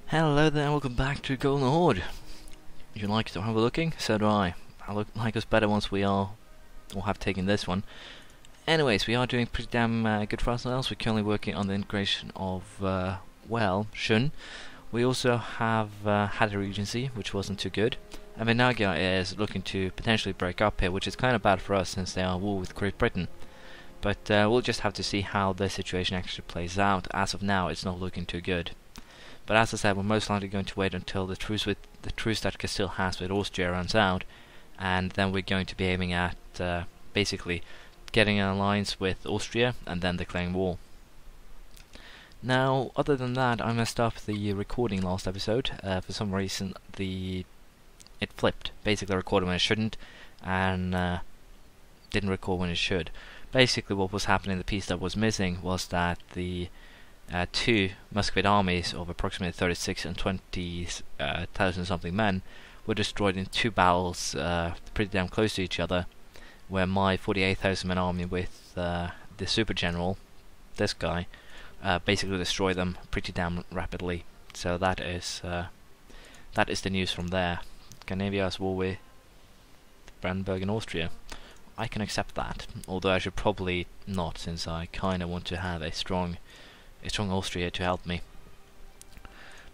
Hello there, welcome back to Golden Horde. You like how we're looking? So do I. I look like us better once we have taken this one. Anyways, we are doing pretty damn good for ourselves. We're currently working on the integration of, Shun. We also have had a regency, which wasn't too good. And Vinaga is looking to potentially break up here, which is kind of bad for us since they are at war with Great Britain. But we'll just have to see how the situation actually plays out. As of now, it's not looking too good. But as I said, we're most likely going to wait until the truce that Castile has with Austria runs out, and then we're going to be aiming at basically getting an alliance with Austria and then declaring war. Now, other than that, I messed up the recording last episode. For some reason, it flipped. Basically, I recorded when it shouldn't, and didn't record when it should. Basically, what was happening, the piece that was missing, was that the two Muscovy armies of approximately 36 and 20,000 something men were destroyed in two battles pretty damn close to each other, where my 48,000 man army with the super general, this guy, basically destroyed them pretty damn rapidly. So that is the news from there. Scandinavia has war with Brandenburg and Austria. I can accept that, although I should probably not, since I kind of want to have a strong Austria to help me.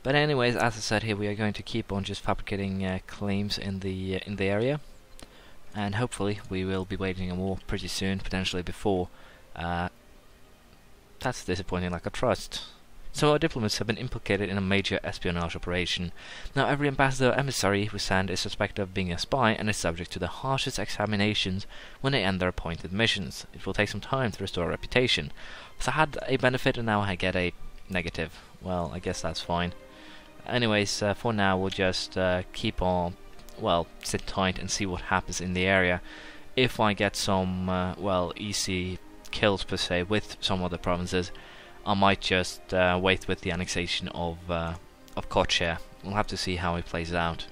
But anyways, as I said here, we are going to keep on just fabricating claims in the area, and hopefully we will be waging a war pretty soon, potentially before. That's disappointing, like I trust. So our diplomats have been implicated in a major espionage operation. Now every ambassador or emissary we send is suspected of being a spy and is subject to the harshest examinations when they end their appointed missions. It will take some time to restore reputation. So I had a benefit and now I get a negative. Well, I guess that's fine. Anyways, for now we'll just keep on, sit tight and see what happens in the area. If I get some, easy kills per se with some other provinces, I might just wait with the annexation of Kocha. We'll have to see how it plays out.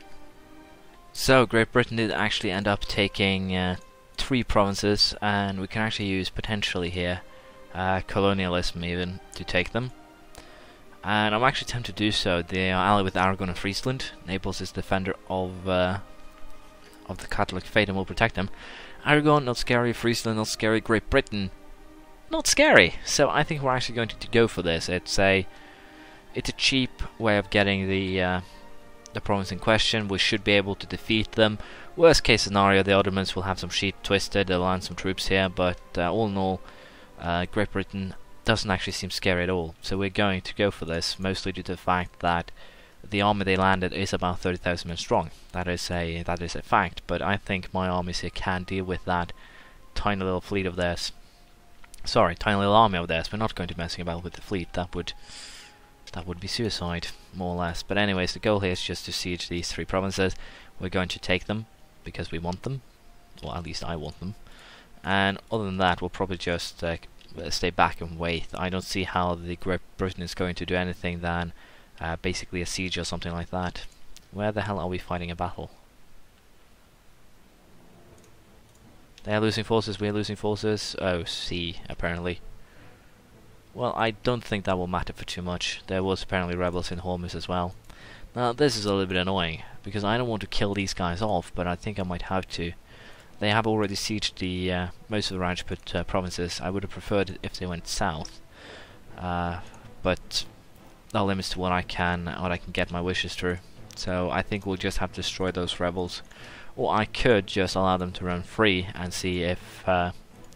So Great Britain did actually end up taking 3 provinces, and we can actually use potentially here colonialism even to take them. And I'm actually tempted to do so. They are allied with Aragon and Friesland. Naples is defender of the Catholic faith and will protect them. Aragon not scary, Friesland not scary, Great Britain not scary. So I think we're actually going to go for this. It's a cheap way of getting the province in question. We should be able to defeat them. Worst case scenario, the Ottomans will have some sheet twisted. They'll land some troops here, but all in all, Great Britain doesn't actually seem scary at all. So we're going to go for this, mostly due to the fact that the army they landed is about 30,000 men strong. That is a fact. But I think my armies here can deal with that tiny little fleet of theirs. Sorry, tiny little army of theirs. We're not going to be messing about with the fleet. That would be suicide, more or less. But anyways, the goal here is just to siege these 3 provinces. We're going to take them because we want them, or at least I want them. And other than that, we'll probably just stay back and wait. I don't see how the Great Britain is going to do anything than basically a siege or something like that. Where the hell are we fighting a battle? They are losing forces, we are losing forces. Oh, C, apparently. Well, I don't think that will matter for too much. There was apparently rebels in Hormuz as well. Now, this is a little bit annoying, because I don't want to kill these guys off, but I think I might have to. They have already sieged the most of the Rajput provinces. I would have preferred it if they went south. But that limits to what I can get my wishes through. So I think we'll just have to destroy those rebels. Or I could just allow them to run free and see if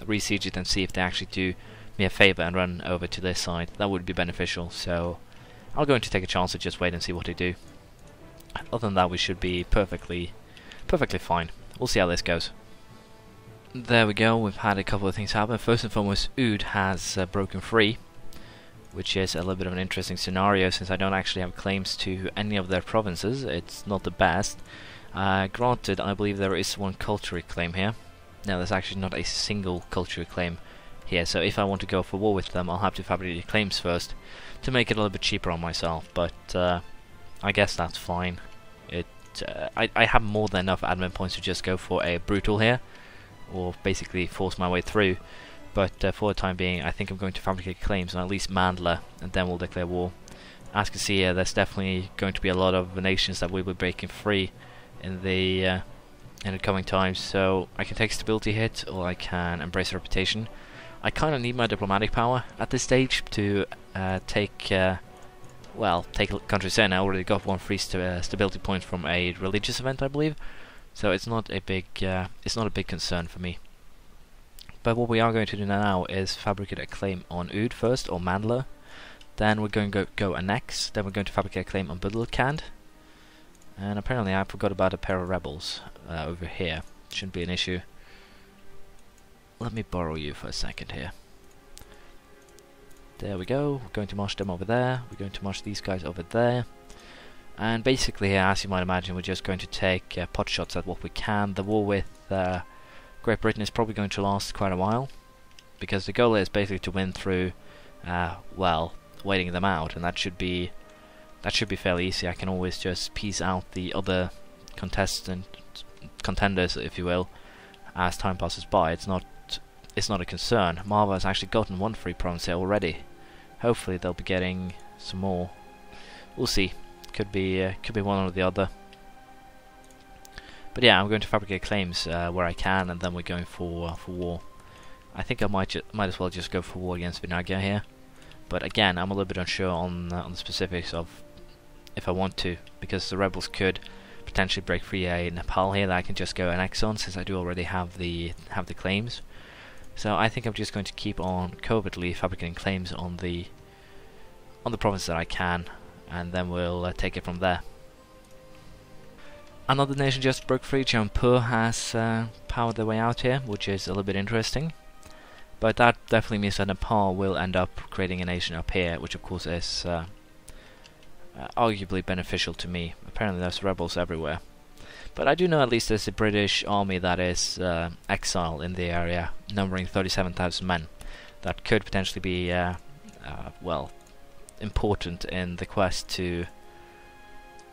re-siege it and see if they actually do me a favor and run over to this side. That would be beneficial. So I'm going to take a chance to just wait and see what they do. Other than that, we should be perfectly fine. We'll see how this goes. There we go. We've had a couple of things happen. First and foremost, Oud has broken free, which is a little bit of an interesting scenario since I don't actually have claims to any of their provinces. It's not the best. Granted, I believe there is one culture claim here. Now, there's actually not a single culture claim here, so if I want to go for war with them, I'll have to fabricate claims first to make it a little bit cheaper on myself, but I guess that's fine. I have more than enough admin points to just go for a brutal here, or basically force my way through, but for the time being, I think I'm going to fabricate claims on at least Mandla, and then we'll declare war. as you can see here, there's definitely going to be a lot of nations that will be breaking free in the coming times. So I can take stability hit, or I can embrace reputation. I kind of need my diplomatic power at this stage to take countries in. I already got one free stability point from a religious event, I believe. So it's not a big concern for me. But what we are going to do now is fabricate a claim on Oud first, or Mandler. Then we're going to go annex. Then we're going to fabricate a claim on Buddelkand. And apparently I forgot about a pair of rebels over here. Shouldn't be an issue. Let me borrow you for a second here. There we go. We're going to march them over there. We're going to march these guys over there. And basically here, as you might imagine, we're just going to take pot shots at what we can. The war with Great Britain is probably going to last quite a while, because the goal is basically to win through, waiting them out, and that should be fairly easy. I can always just piece out the other contenders, if you will, as time passes by. It's not a concern. Marva has actually gotten one free province here already. Hopefully they'll be getting some more. We'll see. Could be one or the other. But yeah, I'm going to fabricate claims where I can, and then we're going for war. I think I might as well just go for war against Vinagia here. But again, I'm a little bit unsure on the specifics of if I want to, because the rebels could potentially break free a Nepal here that I can just go annex on, since I do already have the claims. So I think I'm just going to keep on covertly fabricating claims on the province that I can, and then we'll take it from there. Another nation just broke free. Jampur has powered their way out here, which is a little bit interesting. But that definitely means that Nepal will end up creating a nation up here, which of course is arguably beneficial to me. Apparently there's rebels everywhere. But I do know at least there's a British army that is exiled in the area, numbering 37,000 men. That could potentially be, important in the quest to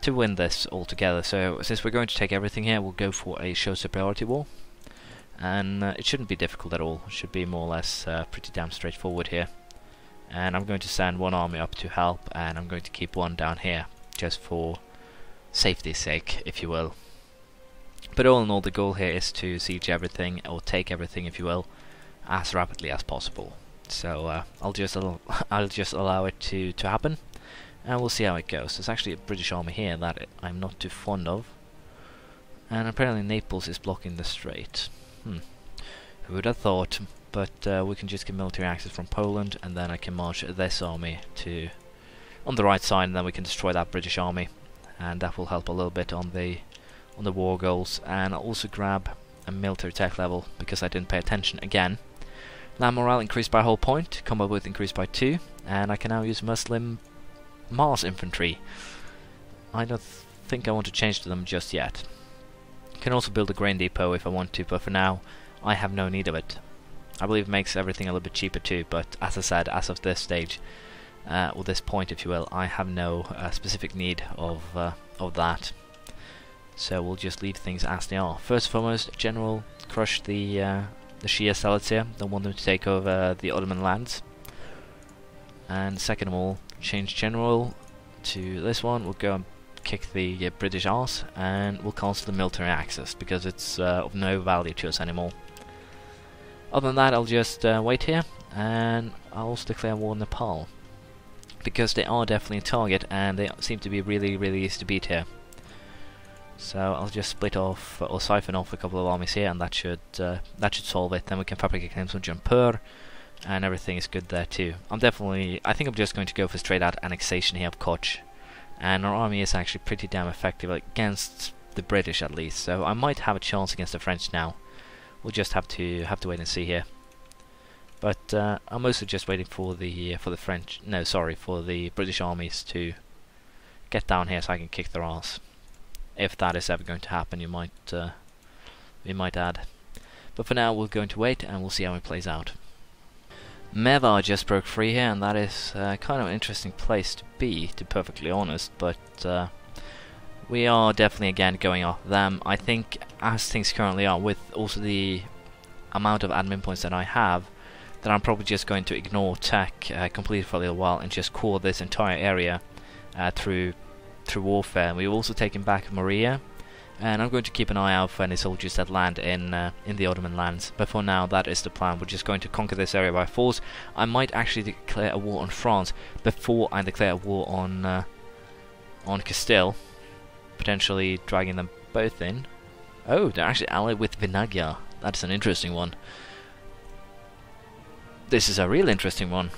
win this altogether. So since we're going to take everything here, we'll go for a show superiority war. And it shouldn't be difficult at all. It should be more or less pretty damn straightforward here. And I'm going to send one army up to help, and I'm going to keep one down here, just for safety's sake, if you will. But all in all, the goal here is to siege everything, or take everything, if you will, as rapidly as possible. So I'll just allow it to happen, and we'll see how it goes. There's actually a British army here that I'm not too fond of, and apparently Naples is blocking the strait. Who would have thought? But we can just get military access from Poland, and then I can march this army to on the right side, and then we can destroy that British army, and that will help a little bit on the war goals. And I'll also grab a military tech level, because I didn't pay attention again. Land morale increased by a whole point, combat width increased by 2, and I can now use Muslim Mars infantry. I don't think I want to change to them just yet. Can also build a grain depot if I want to, but for now I have no need of it. I believe it makes everything a little bit cheaper too, but as I said, as of this stage, or this point if you will, I have no specific need of that. So we'll just leave things as they are. First and foremost, General, crush the Shia Zealots here. Don't want them to take over the Ottoman lands. And second of all, change General to this one. We'll go and kick the British arse, and we'll cancel the military access, because it's of no value to us anymore. Other than that, I'll just wait here, and I'll also declare war on Nepal, because they are definitely a target, and they seem to be really, really easy to beat here. So I'll just split off, or siphon off a couple of armies here, and that should solve it. Then we can fabricate claims on Jampur, and everything is good there too. I think I'm just going to go for straight out annexation here of Koch, and our army is actually pretty damn effective against the British at least. So I might have a chance against the French now. We'll just have to wait and see here. But I'm mostly just waiting for the British armies to get down here so I can kick their ass. If that is ever going to happen, we might add. But for now, we're going to wait, and we'll see how it plays out. Mevar just broke free here, and that is kind of an interesting place to be perfectly honest. But we are definitely again going off them. I think as things currently are, with also the amount of admin points that I have, that I'm probably just going to ignore tech completely for a little while and just core this entire area through warfare. We've also taken back Morea, and I'm going to keep an eye out for any soldiers that land in the Ottoman lands. But for now, that is the plan. We're just going to conquer this area by force. I might actually declare a war on France before I declare a war on Castile, potentially dragging them both in. Oh, they're actually allied with Vinaggia. That's an interesting one. This is a real interesting one.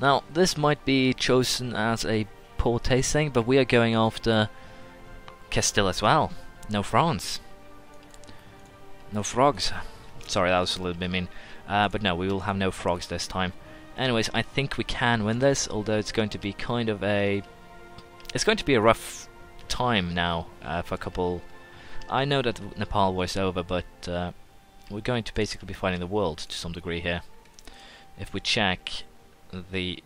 Now, this might be chosen as a poor taste thing, but we are going after Castile as well. No France. No frogs. Sorry, that was a little bit mean. But no, we will have no frogs this time. Anyways, I think we can win this, although it's going to be kind of a... It's going to be a rough time now for a couple... I know that the Nepal war is over, but we're going to basically be fighting the world to some degree here. If we check the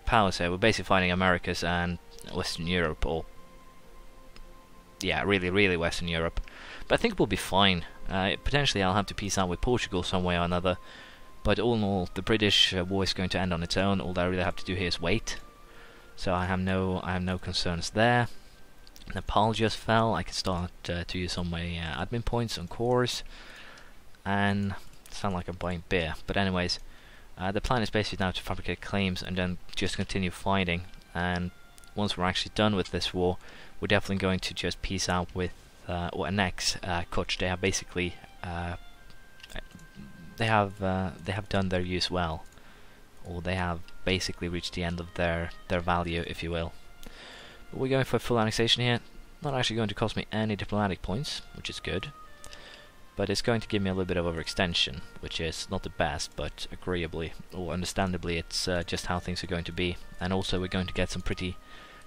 powers here, we're basically fighting Americas and Western Europe, or yeah, really Western Europe. But I think we'll be fine. Potentially I'll have to peace out with Portugal some way or another, but all in all, the British war is going to end on its own. All I really have to do here is wait. So I have no concerns there. Nepal just fell. I can start to use some of my admin points on cores, and sound like I'm buying beer. But anyways, the plan is basically now to fabricate claims and then just continue fighting. And once we're actually done with this war, we're definitely going to just peace out with or annex Kutch. They have basically they have done their use well, or they have basically reached the end of their value, if you will. But we're going for full annexation here. Not actually going to cost me any diplomatic points, which is good. But it's going to give me a little bit of overextension, which is not the best, but agreeably, or understandably, it's just how things are going to be. And also we're going to get some pretty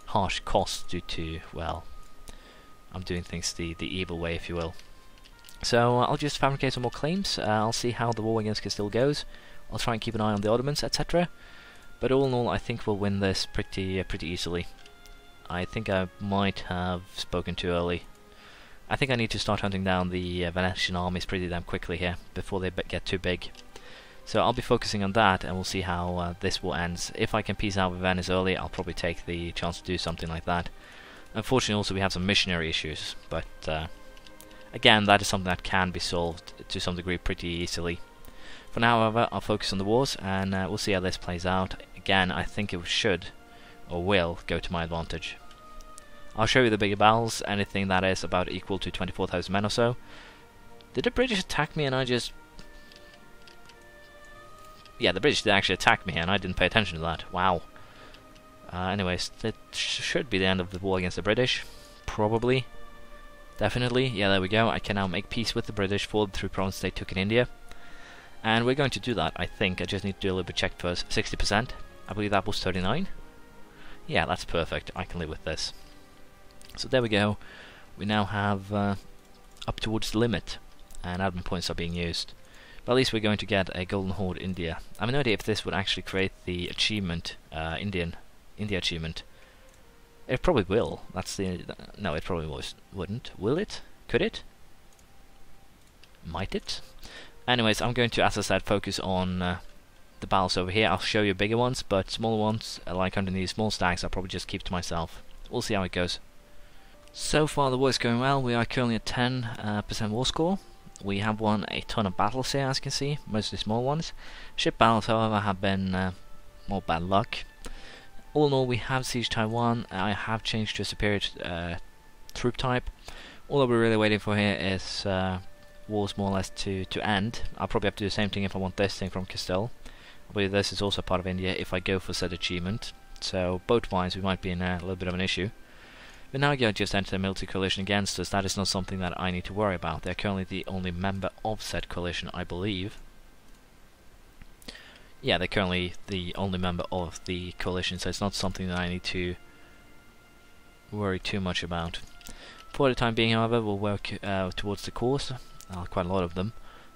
harsh costs due to, well, I'm doing things the evil way, if you will. So I'll just fabricate some more claims. I'll see how the war against Castile goes. I'll try and keep an eye on the Ottomans, etc. But all in all, I think we'll win this pretty easily. I think I might have spoken too early. I think I need to start hunting down the Venetian armies pretty damn quickly here, before they get too big. So I'll be focusing on that, and we'll see how this war ends. If I can peace out with Venice early, I'll probably take the chance to do something like that. Unfortunately, also we have some missionary issues, but again, that is something that can be solved to some degree pretty easily. For now, however, I'll focus on the wars, and we'll see how this plays out. Again, I think it should, or will, go to my advantage. I'll show you the bigger battles, anything that is about equal to 24,000 men or so. Did the British attack me and I just... Yeah, the British did actually attack me and I didn't pay attention to that. Wow. Anyways, it should be the end of the war against the British. Probably. Definitely. Yeah, there we go. I can now make peace with the British for the 3 provinces they took in India. And we're going to do that, I think. I just need to do a little bit check first. 60%. I believe that was 39. Yeah, that's perfect. I can live with this. So there we go. We now have up towards the limit, and admin points are being used. But at least we're going to get a Golden Horde India. I have no idea if this would actually create the achievement, India achievement. It probably will. That's the no, it probably wouldn't. Will it? Could it? Might it? Anyways, I'm going to, as I said, focus on the battles over here. I'll show you bigger ones, but smaller ones, like under these small stacks, I'll probably just keep to myself. We'll see how it goes. So far the war is going well. We are currently at 10% war score. We have won a ton of battles here, as you can see, mostly small ones. Ship battles, however, have been more bad luck. All in all, we have sieged Taiwan. I have changed to a superior troop type. All that we're really waiting for here is wars more or less to end. I'll probably have to do the same thing if I want this thing from Castile. I believe this is also part of India if I go for said achievement. So boat-wise we might be in a little bit of an issue. But now I just entered a military coalition against us. That is not something that I need to worry about. They're currently the only member of said coalition, I believe. Yeah, they're currently the only member of the coalition, so it's not something that I need to worry too much about. For the time being, however, we'll work towards the course, quite a lot of them,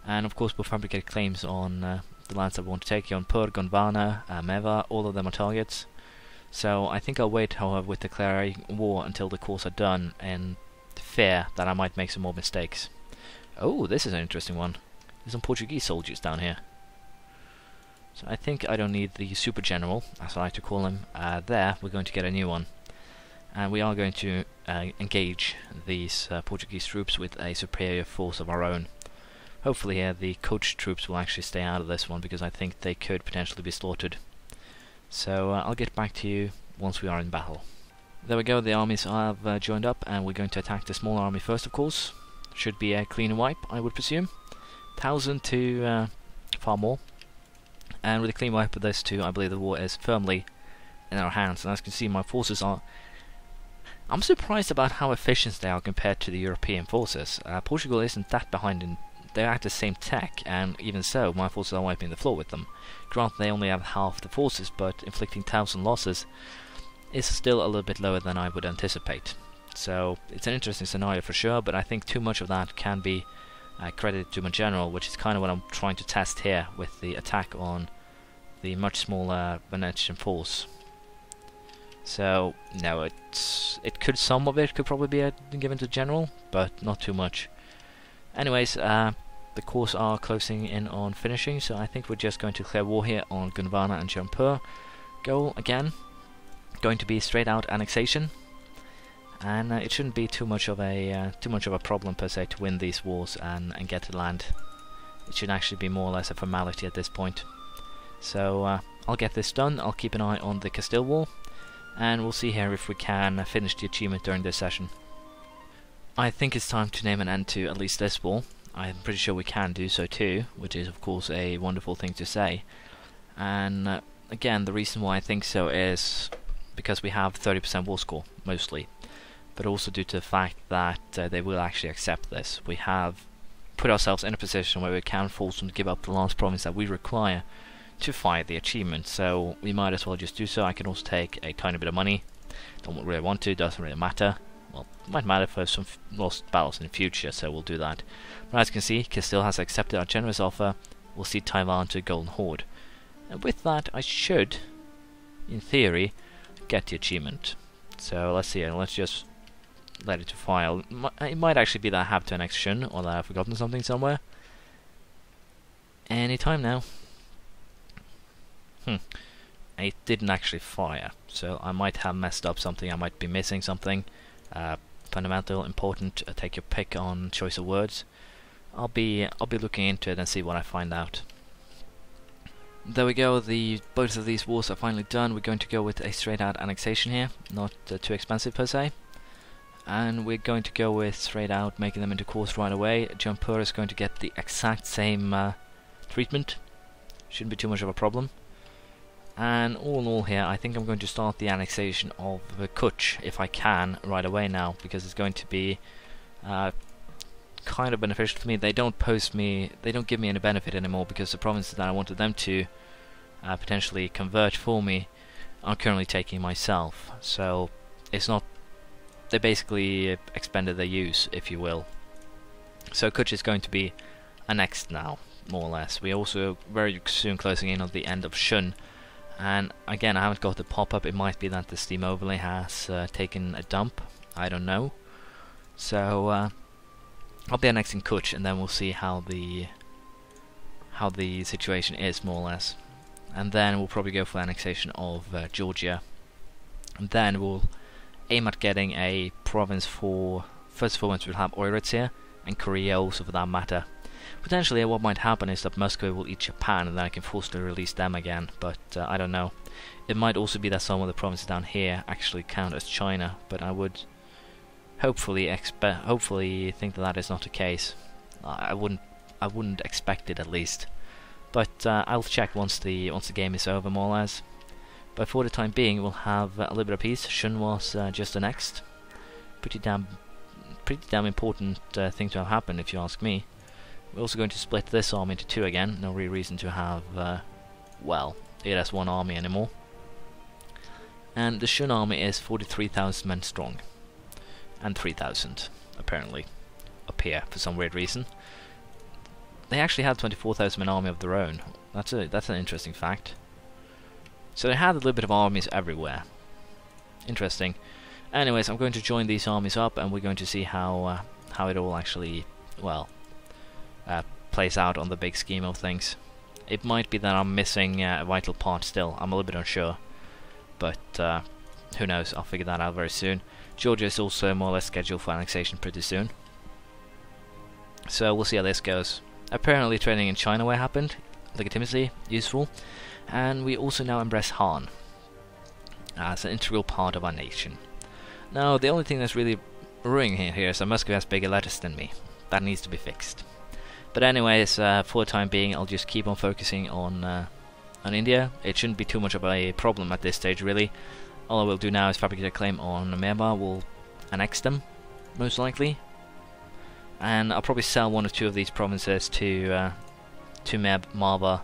and of course we'll fabricate claims on the lands that we want to take, on Pur, Gondwana, Meva, all of them are targets. So I think I'll wait, however, with declaring war until the course are done, and fear that I might make some more mistakes. Oh, this is an interesting one. There's some Portuguese soldiers down here. So I think I don't need the super general, as I like to call him. There, we're going to get a new one. And we are going to engage these Portuguese troops with a superior force of our own. Hopefully the coach troops will actually stay out of this one, because I think they could potentially be slaughtered. So I'll get back to you once we are in battle. There we go, the armies have joined up, and we're going to attack the small army first, of course. Should be a clean wipe, I would presume. 1,000 to far more. And with a clean wipe of this too, I believe the war is firmly in our hands. And as you can see, my forces are... I'm surprised about how efficient they are compared to the European forces. Portugal isn't that behind in... They're at the same tech, and even so, my forces are wiping the floor with them. Granted, they only have half the forces, but inflicting 1,000 losses is still a little bit lower than I would anticipate. So, it's an interesting scenario for sure, but I think too much of that can be credited to my general, which is kind of what I'm trying to test here with the attack on the much smaller Venetian force. So, no, it some of it could probably be given to general, but not too much. Anyways, the course are closing in on finishing, so I think we're just going to declare war here on Gondwana and Jampur. Goal, again, going to be straight out annexation, and it shouldn't be too much of a problem per se to win these wars and get to land. It should actually be more or less a formality at this point. So I'll get this done. I'll keep an eye on the Castile War, and we'll see here if we can finish the achievement during this session. I think it's time to name an end to at least this war. I'm pretty sure we can do so too, which is of course a wonderful thing to say. And again, the reason why I think so is because we have 30% war score, mostly. But also due to the fact that they will actually accept this. We have put ourselves in a position where we can force them to give up the last province that we require to fight the achievement, so we might as well just do so. I can also take a tiny bit of money. Don't really want to, doesn't really matter. Well, it might matter for some lost battles in the future, so we'll do that. But as you can see, Castile has accepted our generous offer. We'll cede Taiwan to Golden Horde. And with that, I should, in theory, get the achievement. So let's see, let's just let it to file. It might actually be that I have to annex Shun, or that I've forgotten something somewhere. Any time now. It didn't actually fire, so I might have messed up something. I might be missing something fundamental, important. Take your pick on choice of words. I'll be looking into it and see what I find out. There we go. Both of these wars are finally done. We're going to go with a straight out annexation here, not too expensive per se. And we're going to go with straight out making them into cores right away. Jampur is going to get the exact same treatment. Shouldn't be too much of a problem. And all in all here, I think I'm going to start the annexation of Kutch, if I can, right away now, because it's going to be kind of beneficial for me. They don't give me any benefit anymore, because the provinces that I wanted them to potentially convert for me, I'm currently taking myself. So it's not... They basically expended their use, if you will. So Kutch is going to be annexed now, more or less. We're also very soon closing in on the end of Shun. And again, I haven't got the pop-up. It might be that the Steam overlay has taken a dump. I don't know. So I'll be annexing Kutch, and then we'll see how the situation is, more or less. And then we'll probably go for annexation of Georgia. And then we'll aim at getting a province for... First and foremost, we'll have Oiritz here, and Korea also for that matter. Potentially what might happen is that Muscovy will eat Japan, and then I can forcibly release them again, but I don't know. It might also be that some of the provinces down here actually count as China, but I would hopefully think that that is not the case. I wouldn't expect it, at least. But I'll check once the game is over, more or less. But for the time being, we'll have a little bit of peace. Shun was just annexed. Pretty damn important thing to have happened, if you ask me. We're also going to split this army into two again. No real reason to have, well, it has one army anymore. And the Shun army is 43,000 men strong. And 3,000, apparently, up here for some weird reason. They actually had 24,000 men army of their own. That's an interesting fact. So they had a little bit of armies everywhere. Interesting. Anyways, I'm going to join these armies up, and we're going to see how it all actually, well, plays out on the big scheme of things. It might be that I'm missing a vital part still. I'm a little bit unsure, but who knows? I'll figure that out very soon. Georgia is also more or less scheduled for annexation pretty soon, so we'll see how this goes. Apparently trading in China where happened, legitimacy, useful, and we also now embrace Han as an integral part of our nation. Now the only thing that's really ruining here is that Muscovy has bigger lettuce than me. That needs to be fixed. But anyways, for the time being, I'll just keep on focusing on India. It shouldn't be too much of a problem at this stage, really. All I will do now is fabricate a claim on Myanmar. We'll annex them, most likely, and I'll probably sell one or two of these provinces to Marva,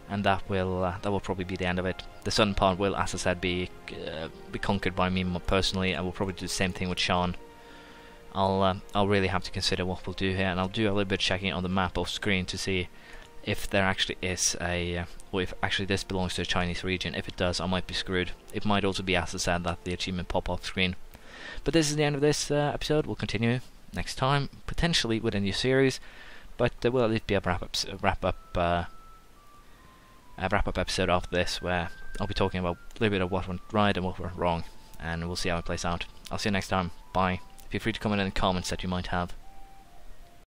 and that will probably be the end of it. The southern part will, as I said, be conquered by me personally, and we'll probably do the same thing with Shan. I'll really have to consider what we'll do here, and I'll do a little bit of checking on the map off screen to see if there actually is or if actually this belongs to a Chinese region. If it does, I might be screwed. It might also be, as I said, that the achievement pop off screen. But this is the end of this episode. We'll continue next time, potentially with a new series, but there will at least be a wrap up episode after this, where I'll be talking about a little bit of what went right and what went wrong, and we'll see how it plays out. I'll see you next time. Bye. Feel free to comment in the comments that you might have.